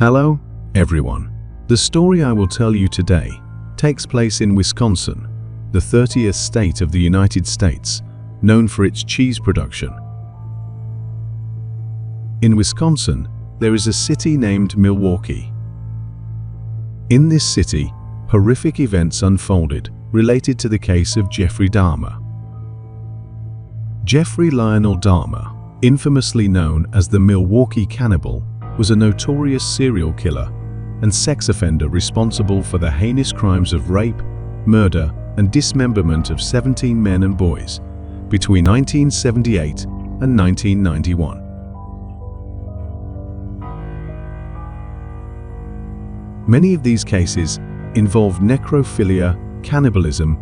Hello, everyone. The story I will tell you today takes place in Wisconsin, the 30th state of the United States, known for its cheese production. In Wisconsin, there is a city named Milwaukee. In this city, horrific events unfolded related to the case of Jeffrey Dahmer. Jeffrey Lionel Dahmer, infamously known as the Milwaukee Cannibal, was a notorious serial killer and sex offender responsible for the heinous crimes of rape, murder, and dismemberment of 17 men and boys between 1978 and 1991. Many of these cases involved necrophilia, cannibalism,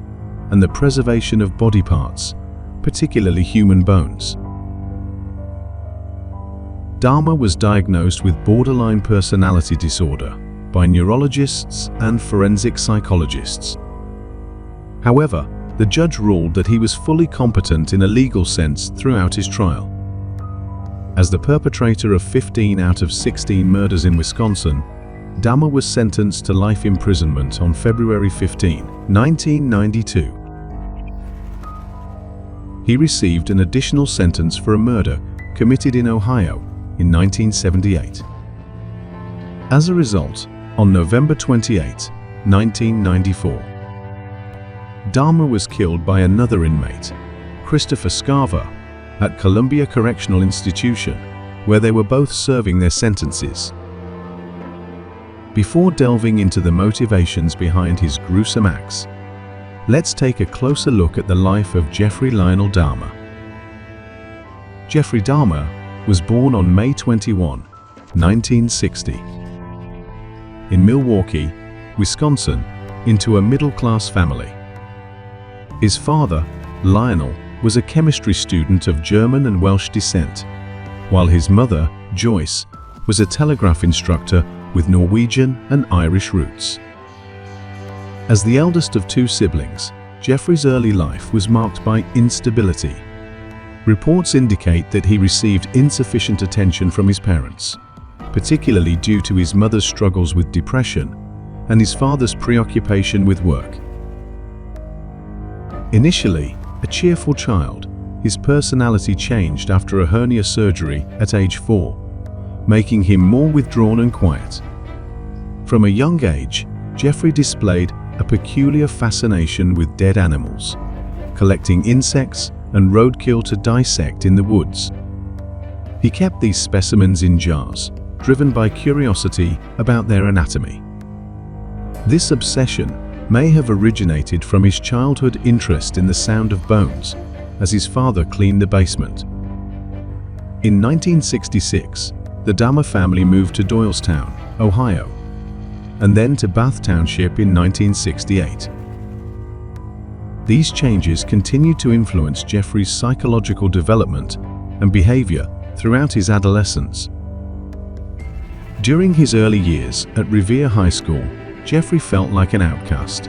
and the preservation of body parts, particularly human bones. Dahmer was diagnosed with borderline personality disorder by neurologists and forensic psychologists. However, the judge ruled that he was fully competent in a legal sense throughout his trial. As the perpetrator of 15 out of 16 murders in Wisconsin, Dahmer was sentenced to life imprisonment on February 15, 1992. He received an additional sentence for a murder committed in Ohio in 1978. As a result, on November 28, 1994, Dahmer was killed by another inmate, Christopher Scarver, at Columbia Correctional Institution, where they were both serving their sentences. Before delving into the motivations behind his gruesome acts, let's take a closer look at the life of Jeffrey Lionel Dahmer. Jeffrey Dahmer was born on May 21, 1960, in Milwaukee, Wisconsin, into a middle-class family. His father, Lionel, was a chemistry student of German and Welsh descent, while his mother, Joyce, was a telegraph instructor with Norwegian and Irish roots. As the eldest of two siblings, Jeffrey's early life was marked by instability. Reports indicate that he received insufficient attention from his parents, particularly due to his mother's struggles with depression and his father's preoccupation with work. Initially a cheerful child, his personality changed after a hernia surgery at age 4, making him more withdrawn and quiet. From a young age, Jeffrey displayed a peculiar fascination with dead animals, collecting insects and roadkill to dissect in the woods. He kept these specimens in jars, driven by curiosity about their anatomy. This obsession may have originated from his childhood interest in the sound of bones, as his father cleaned the basement. In 1966, the Dahmer family moved to Doylestown, Ohio, and then to Bath Township in 1968. These changes continued to influence Jeffrey's psychological development and behavior throughout his adolescence. During his early years at Revere High School, Jeffrey felt like an outcast.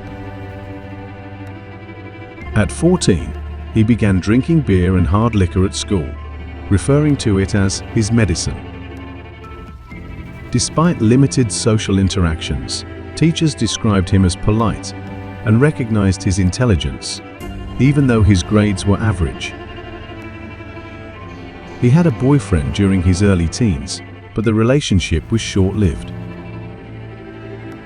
At 14, he began drinking beer and hard liquor at school, referring to it as his medicine. Despite limited social interactions, teachers described him as polite and recognized his intelligence, even though his grades were average. He had a boyfriend during his early teens, but the relationship was short-lived.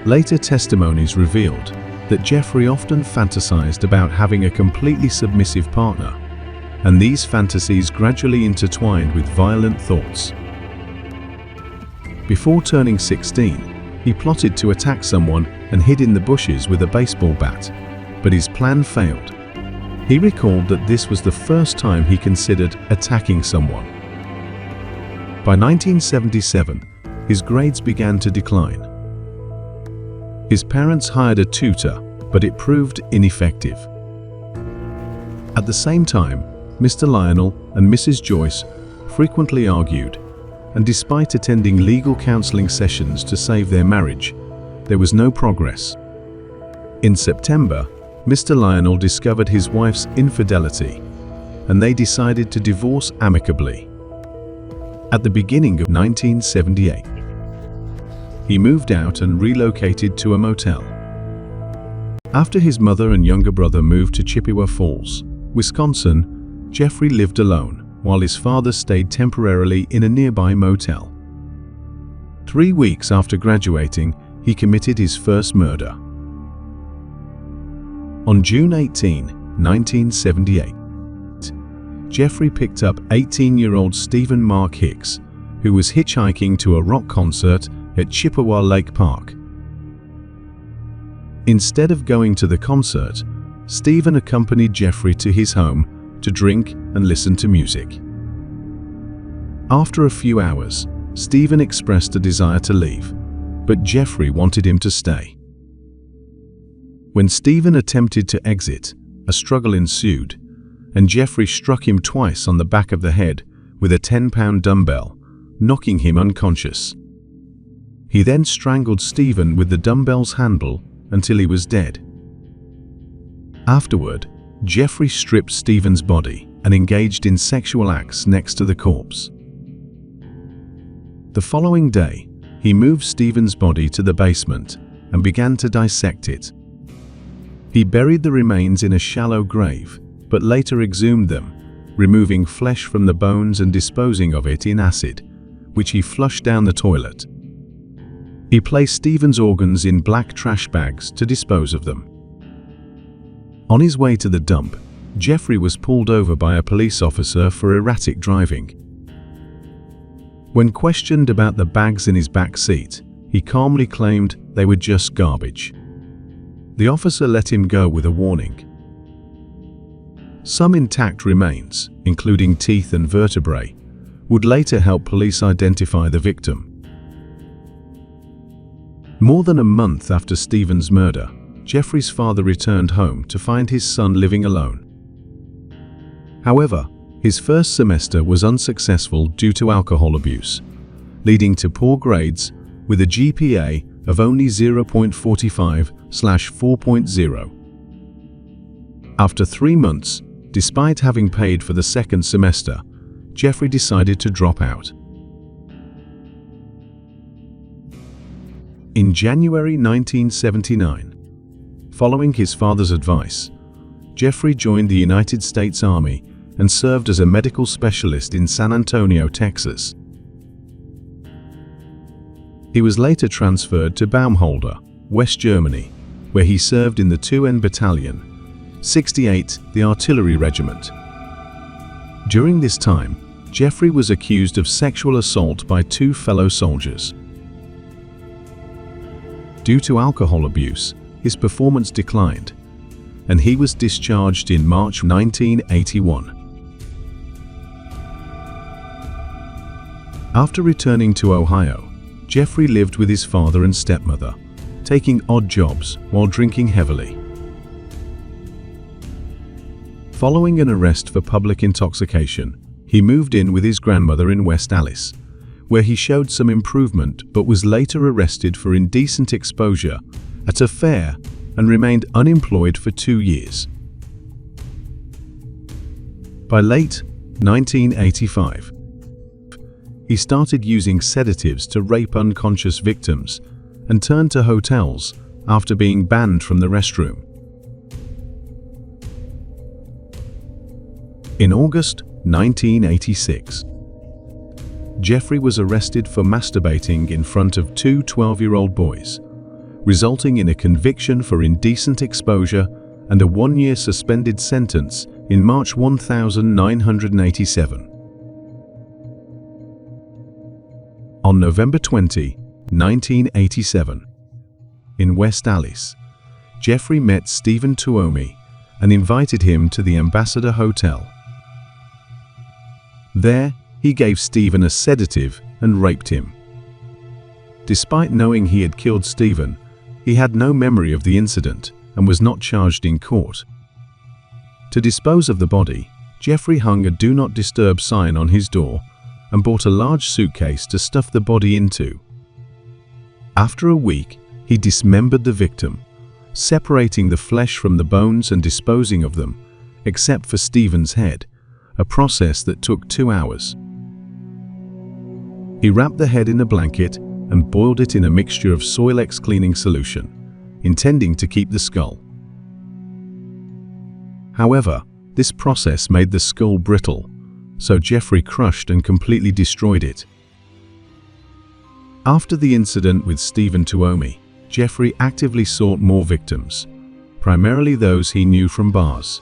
Later testimonies revealed that Jeffrey often fantasized about having a completely submissive partner, and these fantasies gradually intertwined with violent thoughts. Before turning 16, he plotted to attack someone and hid in the bushes with a baseball bat, but his plan failed. He recalled that this was the first time he considered attacking someone. By 1977, his grades began to decline. His parents hired a tutor, but it proved ineffective. At the same time, Mr. Lionel and Mrs. Joyce frequently argued, and despite attending legal counseling sessions to save their marriage, there was no progress. In September, Mr. Lionel discovered his wife's infidelity, and they decided to divorce amicably. At the beginning of 1978, he moved out and relocated to a motel. After his mother and younger brother moved to Chippewa Falls, Wisconsin, Jeffrey lived alone, while his father stayed temporarily in a nearby motel. 3 weeks after graduating, he committed his first murder. On June 18, 1978, Jeffrey picked up 18-year-old Stephen Mark Hicks, who was hitchhiking to a rock concert at Chippewa Lake Park. Instead of going to the concert, Stephen accompanied Jeffrey to his home to drink and listen to music. After a few hours, Stephen expressed a desire to leave, but Jeffrey wanted him to stay. When Stephen attempted to exit, a struggle ensued, and Jeffrey struck him twice on the back of the head with a 10-pound dumbbell, knocking him unconscious. He then strangled Stephen with the dumbbell's handle until he was dead. Afterward, Jeffrey stripped Stephen's body and engaged in sexual acts next to the corpse. The following day, he moved Stephen's body to the basement and began to dissect it. He buried the remains in a shallow grave, but later exhumed them, removing flesh from the bones and disposing of it in acid, which he flushed down the toilet. He placed Stephen's organs in black trash bags to dispose of them. On his way to the dump, Jeffrey was pulled over by a police officer for erratic driving. When questioned about the bags in his back seat, he calmly claimed they were just garbage. The officer let him go with a warning. Some intact remains, including teeth and vertebrae, would later help police identify the victim. More than a month after Stephen's murder, Jeffrey's father returned home to find his son living alone. However, his first semester was unsuccessful due to alcohol abuse, leading to poor grades with a GPA of only 0.45/4.0. After 3 months, despite having paid for the second semester, Jeffrey decided to drop out. In January 1979, following his father's advice, Jeffrey joined the United States Army and served as a medical specialist in San Antonio, Texas. He was later transferred to Baumholder, West Germany, where he served in the 2N Battalion, 68, the Artillery Regiment. During this time, Jeffrey was accused of sexual assault by 2 fellow soldiers. Due to alcohol abuse, his performance declined, and he was discharged in March 1981. After returning to Ohio, Jeffrey lived with his father and stepmother, taking odd jobs while drinking heavily. Following an arrest for public intoxication, he moved in with his grandmother in West Allis, where he showed some improvement but was later arrested for indecent exposure at a fair and remained unemployed for 2 years. By late 1985, he started using sedatives to rape unconscious victims and turned to hotels after being banned from the restroom. In August 1986, Jeffrey was arrested for masturbating in front of 2 12-year-old boys, resulting in a conviction for indecent exposure and a 1-year suspended sentence in March 1987. On November 20, 1987, in West Allis, Jeffrey met Stephen Tuomi and invited him to the Ambassador Hotel. There, he gave Stephen a sedative and raped him. Despite knowing he had killed Stephen, he had no memory of the incident and was not charged in court. To dispose of the body, Jeffrey hung a "Do Not Disturb" sign on his door and bought a large suitcase to stuff the body into. After a week, he dismembered the victim, separating the flesh from the bones and disposing of them, except for Stephen's head, a process that took 2 hours. He wrapped the head in a blanket and boiled it in a mixture of Soilex cleaning solution, intending to keep the skull. However, this process made the skull brittle, so Jeffrey crushed and completely destroyed it. After the incident with Stephen Tuomi, Jeffrey actively sought more victims, primarily those he knew from bars.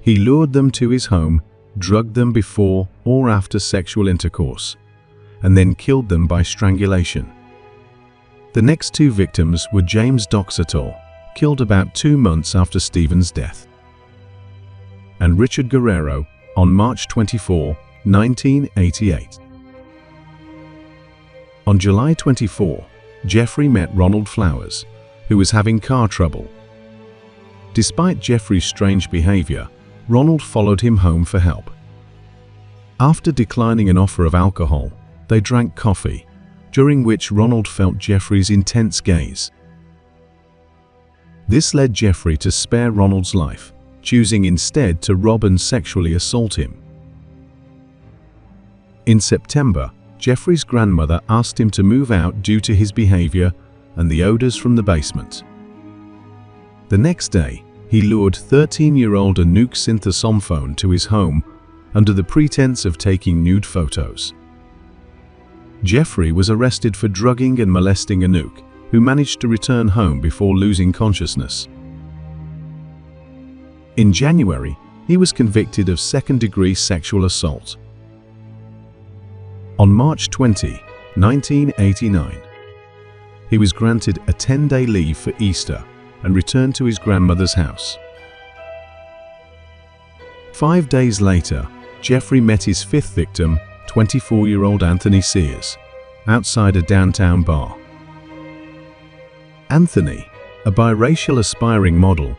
He lured them to his home, drugged them before or after sexual intercourse, and then killed them by strangulation. The next two victims were James Doxator, killed about 2 months after Stephen's death, and Richard Guerrero on March 24, 1988. On July 24, Jeffrey met Ronald Flowers, who was having car trouble. Despite Jeffrey's strange behavior, Ronald followed him home for help. After declining an offer of alcohol, they drank coffee, during which Ronald felt Jeffrey's intense gaze. This led Jeffrey to spare Ronald's life, choosing instead to rob and sexually assault him. In September, Jeffrey's grandmother asked him to move out due to his behavior and the odors from the basement. The next day, he lured 13-year-old Anouk Synthesomphone to his home under the pretense of taking nude photos. Jeffrey was arrested for drugging and molesting Anouk, who managed to return home before losing consciousness. In January, he was convicted of second-degree sexual assault. On March 20, 1989, he was granted a 10-day leave for Easter and returned to his grandmother's house. 5 days later, Jeffrey met his fifth victim, 24-year-old Anthony Sears, outside a downtown bar. Anthony, a biracial aspiring model,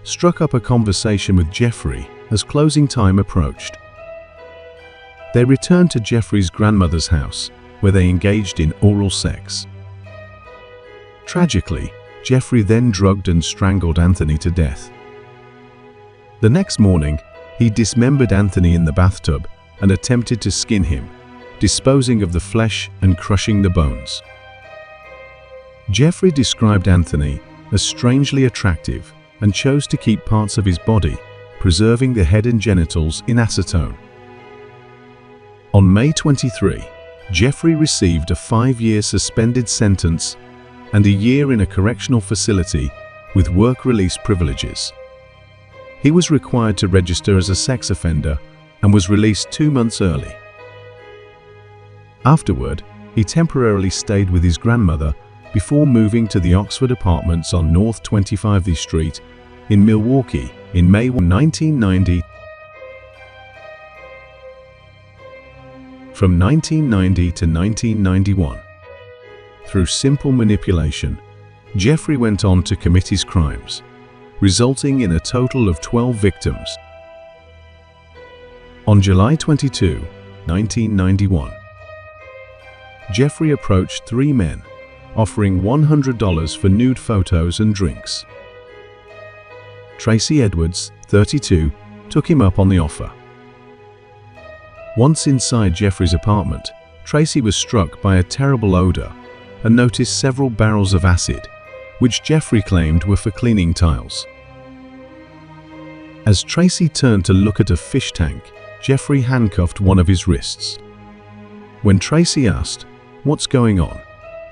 struck up a conversation with Jeffrey as closing time approached. They returned to Jeffrey's grandmother's house, where they engaged in oral sex. Tragically, Jeffrey then drugged and strangled Anthony to death. The next morning, he dismembered Anthony in the bathtub and attempted to skin him, disposing of the flesh and crushing the bones. Jeffrey described Anthony as strangely attractive and chose to keep parts of his body, preserving the head and genitals in acetone. On May 23, Jeffrey received a 5-year suspended sentence and a year in a correctional facility with work release privileges. He was required to register as a sex offender and was released 2 months early. Afterward, he temporarily stayed with his grandmother before moving to the Oxford Apartments on North 25th Street in Milwaukee in May 1990. From 1990 to 1991. Through simple manipulation, Jeffrey went on to commit his crimes, resulting in a total of 12 victims. On July 22, 1991, Jeffrey approached 3 men, offering $100 for nude photos and drinks. Tracy Edwards, 32, took him up on the offer. Once inside Jeffrey's apartment, Tracy was struck by a terrible odor and noticed several barrels of acid, which Jeffrey claimed were for cleaning tiles. As Tracy turned to look at a fish tank, Jeffrey handcuffed one of his wrists. When Tracy asked, "What's going on?"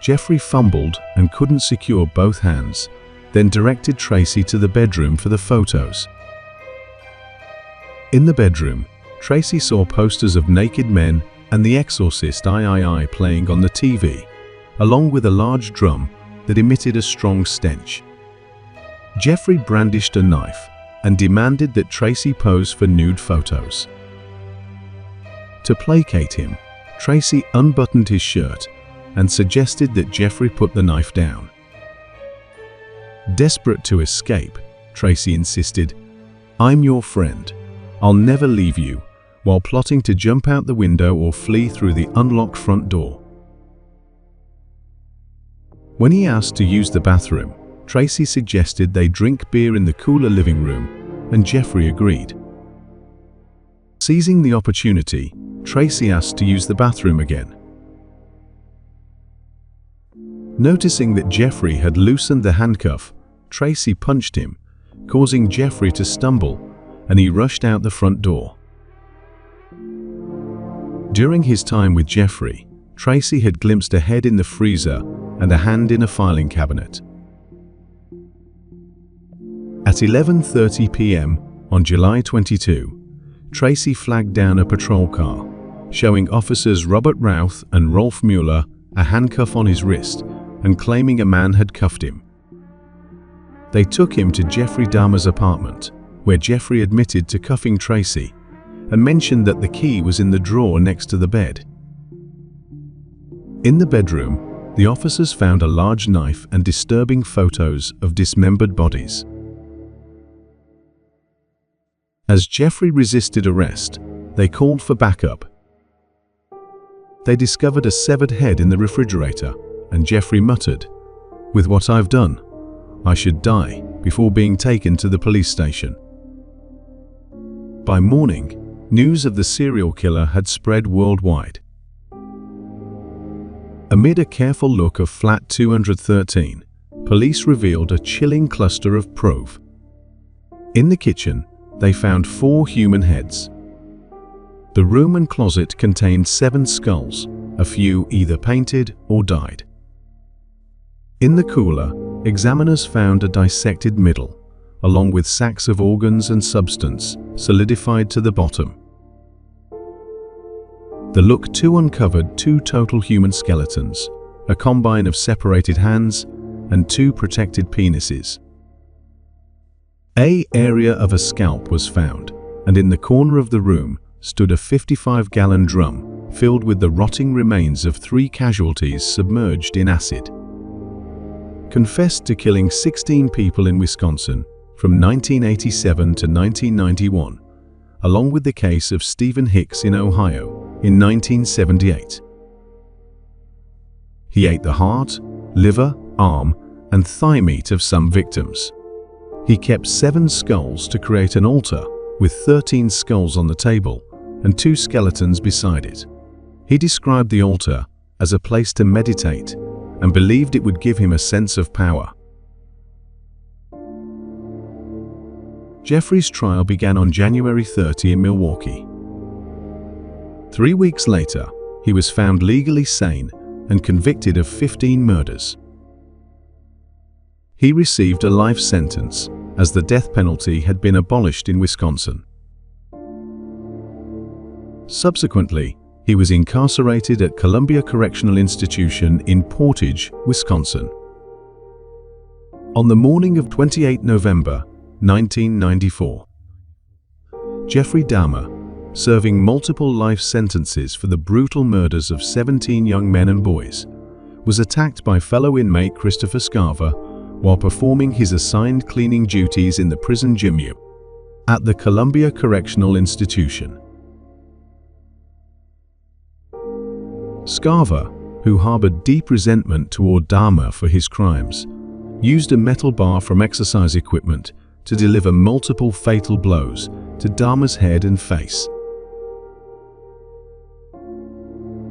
Jeffrey fumbled and couldn't secure both hands, then directed Tracy to the bedroom for the photos. In the bedroom, Tracy saw posters of naked men and The Exorcist III playing on the TV, along with a large drum that emitted a strong stench. Jeffrey brandished a knife and demanded that Tracy pose for nude photos. To placate him, Tracy unbuttoned his shirt and suggested that Jeffrey put the knife down. Desperate to escape, Tracy insisted, "I'm your friend. I'll never leave you," while plotting to jump out the window or flee through the unlocked front door. When he asked to use the bathroom, Tracy suggested they drink beer in the cooler living room, and Jeffrey agreed. Seizing the opportunity, Tracy asked to use the bathroom again. Noticing that Jeffrey had loosened the handcuff, Tracy punched him, causing Jeffrey to stumble, and he rushed out the front door. During his time with Jeffrey, Tracy had glimpsed a head in the freezer and a hand in a filing cabinet. At 11:30 p.m. on July 22, Tracy flagged down a patrol car, showing officers Robert Routh and Rolf Mueller a handcuff on his wrist and claiming a man had cuffed him. They took him to Jeffrey Dahmer's apartment, where Jeffrey admitted to cuffing Tracy and mentioned that the key was in the drawer next to the bed. In the bedroom, the officers found a large knife and disturbing photos of dismembered bodies. As Jeffrey resisted arrest, they called for backup. They discovered a severed head in the refrigerator, and Jeffrey muttered, "With what I've done, I should die," before being taken to the police station. By morning, news of the serial killer had spread worldwide. Amid a careful look of flat 213, police revealed a chilling cluster of proof. In the kitchen, they found 4 human heads. The room and closet contained 7 skulls, a few either painted or dyed. In the cooler, examiners found a dissected middle, along with sacks of organs and substance solidified to the bottom. The look too uncovered 2 total human skeletons, a combine of separated hands and 2 protected penises. An area of a scalp was found, and in the corner of the room stood a 55-gallon drum filled with the rotting remains of 3 casualties submerged in acid. Confessed to killing 16 people in Wisconsin from 1987 to 1991, along with the case of Stephen Hicks in Ohio in 1978. He ate the heart, liver, arm, and thigh meat of some victims. He kept 7 skulls to create an altar with 13 skulls on the table and 2 skeletons beside it. He described the altar as a place to meditate and believed it would give him a sense of power. Jeffrey's trial began on January 30 in Milwaukee. 3 weeks later, he was found legally sane and convicted of 15 murders. He received a life sentence, as the death penalty had been abolished in Wisconsin. Subsequently, he was incarcerated at Columbia Correctional Institution in Portage, Wisconsin. On the morning of 28 November 1994, Jeffrey Dahmer, serving multiple life sentences for the brutal murders of 17 young men and boys, was attacked by fellow inmate Christopher Scarver while performing his assigned cleaning duties in the prison gym at the Columbia Correctional Institution. Scarver, who harbored deep resentment toward Dahmer for his crimes, used a metal bar from exercise equipment to deliver multiple fatal blows to Dahmer's head and face.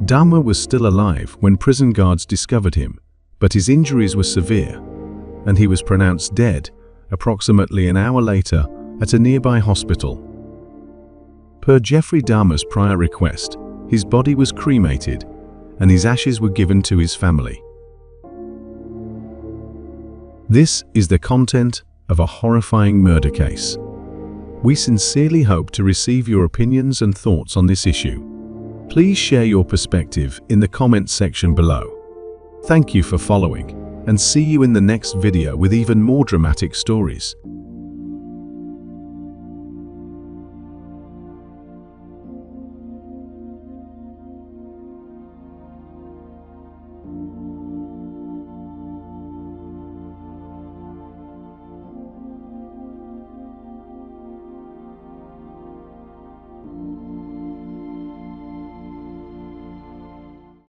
Dahmer was still alive when prison guards discovered him, but his injuries were severe, and he was pronounced dead approximately an hour later at a nearby hospital. Per Jeffrey Dahmer's prior request, his body was cremated and his ashes were given to his family. This is the content of a horrifying murder case. We sincerely hope to receive your opinions and thoughts on this issue. Please share your perspective in the comments section below. Thank you for following, and see you in the next video with even more dramatic stories.